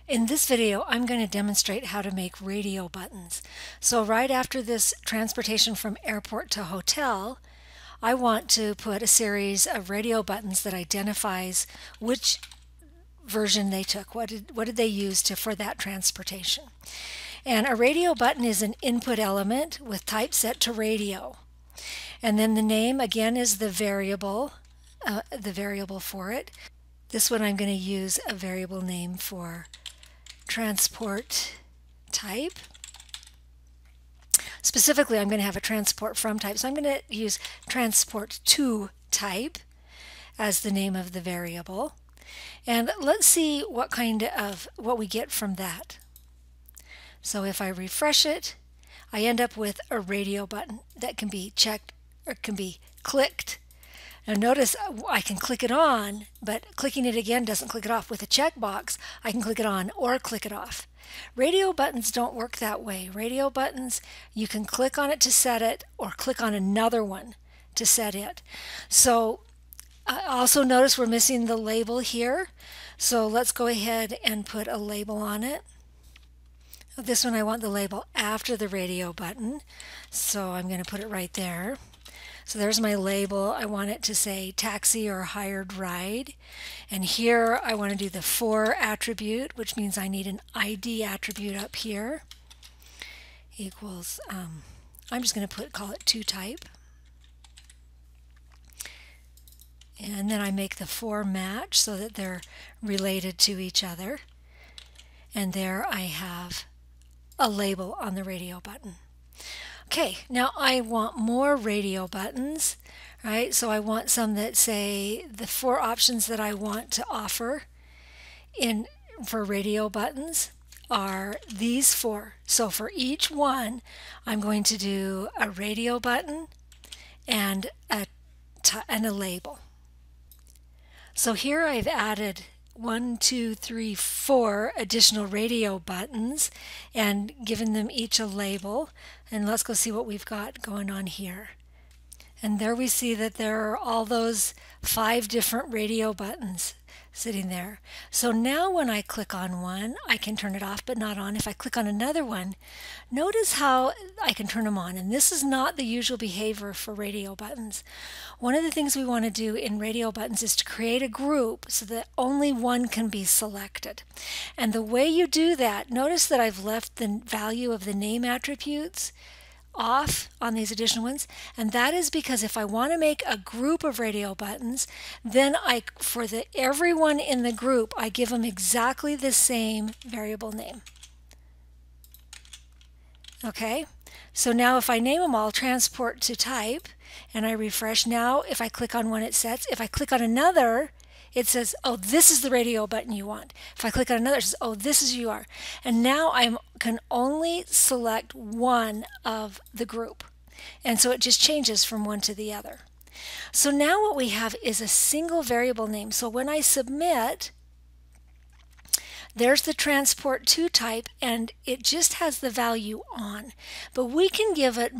In this video, I'm going to demonstrate how to make radio buttons. So right after this transportation from airport to hotel, I want to put a series of radio buttons that identifies which version they took. What did they use for that transportation? And a radio button is an input element with type set to radio. And then the name again is the variable for it. This one I'm going to use a variable name for transport type. Specifically, I'm going to have a transport from type, so I'm going to use transport to type as the name of the variable. And let's see what we get from that. So if I refresh it, I end up with a radio button that can be checked or can be clicked. Now notice I can click it on, but clicking it again doesn't click it off. With a checkbox, I can click it on or click it off. Radio buttons don't work that way. Radio buttons, you can click on it to set it or click on another one to set it. So also notice we're missing the label here. So let's go ahead and put a label on it. This one I want the label after the radio button, so I'm going to put it right there. So there's my label. I want it to say taxi or hired ride. And here I want to do the for attribute, which means I need an ID attribute up here. Equals, I'm just going to call it to type. And then I make the for match so that they're related to each other. And there I have a label on the radio button. Okay, now I want more radio buttons, right? So I want some that say the 4 options that I want to offer for radio buttons are these 4. So for each one, I'm going to do a radio button and a label. So here I've added 1, 2, 3, 4 additional radio buttons and given them each a label. And let's go see what we've got going on here. And there we see that there are all those 5 different radio buttons sitting there. So now when I click on one, I can turn it off but not on. If I click on another one, notice how I can turn them on. And this is not the usual behavior for radio buttons. One of the things we want to do in radio buttons is to create a group so that only one can be selected. And the way you do that, notice that I've left the value of the name attributes off on these additional ones, and that is because if I want to make a group of radio buttons, then for everyone in the group, I give them exactly the same variable name. Okay, so now if I name them all transport to type and I refresh, now if I click on one it sets. If I click on another, it says, oh, this is the radio button you want. If I click on another, it says, oh, this is you are. And now I can only select one of the group. And so it just changes from one to the other. So now what we have is a single variable name. So when I submit, there's the transport to type, and it just has the value on. But we can give it,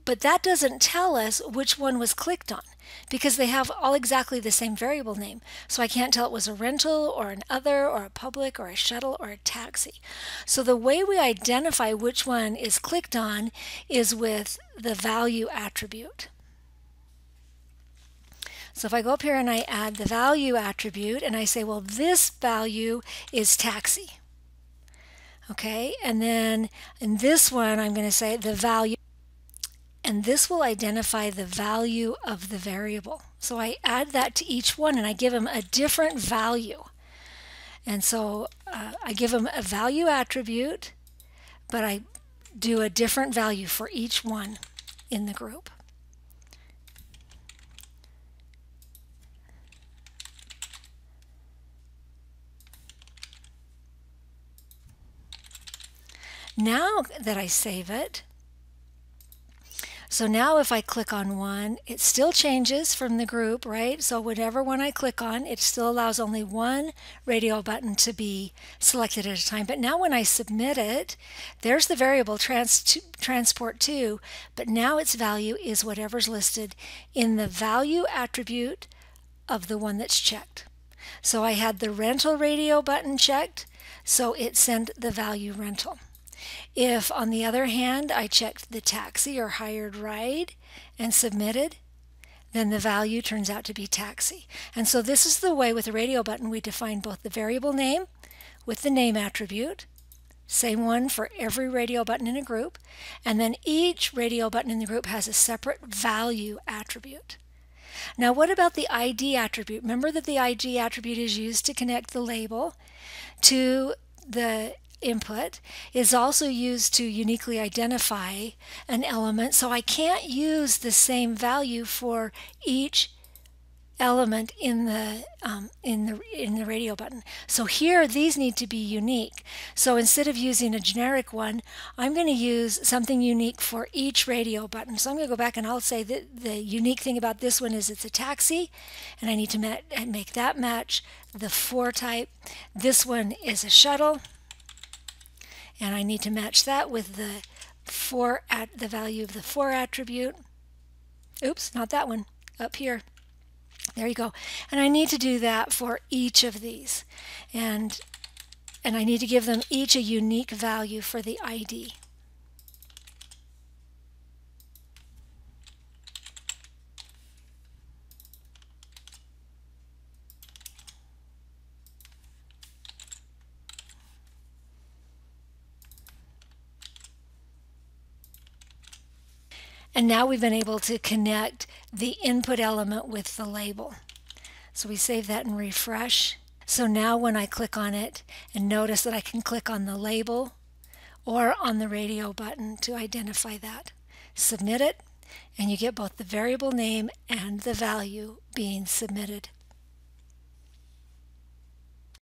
but that doesn't tell us which one was clicked on because they have all exactly the same variable name. So I can't tell it was a rental or an other or a public or a shuttle or a taxi. So the way we identify which one is clicked on is with the value attribute. So if I go up here and I add the value attribute and I say, well, this value is taxi. Okay, and then in this one I'm going to say the value. And this will identify the value of the variable. So I add that to each one and I give them a different value. And so I give them a value attribute, but I do a different value for each one in the group. Now that I save it, so now if I click on one, it still changes from the group, right? So whatever one I click on, it still allows only one radio button to be selected at a time. But now when I submit it, there's the variable transport to, but now its value is whatever's listed in the value attribute of the one that's checked. So I had the rental radio button checked, so it sent the value rental. If, on the other hand, I checked the taxi or hired ride and submitted, then the value turns out to be taxi. And so this is the way with the radio button we define both the variable name with the name attribute, same one for every radio button in a group, and then each radio button in the group has a separate value attribute. Now what about the ID attribute? Remember that the ID attribute is used to connect the label to the input, is also used to uniquely identify an element, so I can't use the same value for each element in the radio button. So here these need to be unique. So instead of using a generic one, I'm going to use something unique for each radio button. So I'm going to go back and I'll say that the unique thing about this one is it's a taxi, and I need to make that match the 4 type. This one is a shuttle, and I need to match that with the value of the 4 attribute. Oops, not that one, up here. There you go. And I need to do that for each of these. And I need to give them each a unique value for the ID. And now we've been able to connect the input element with the label. So we save that and refresh. So now when I click on it, and notice that I can click on the label or on the radio button to identify that. Submit it, and you get both the variable name and the value being submitted.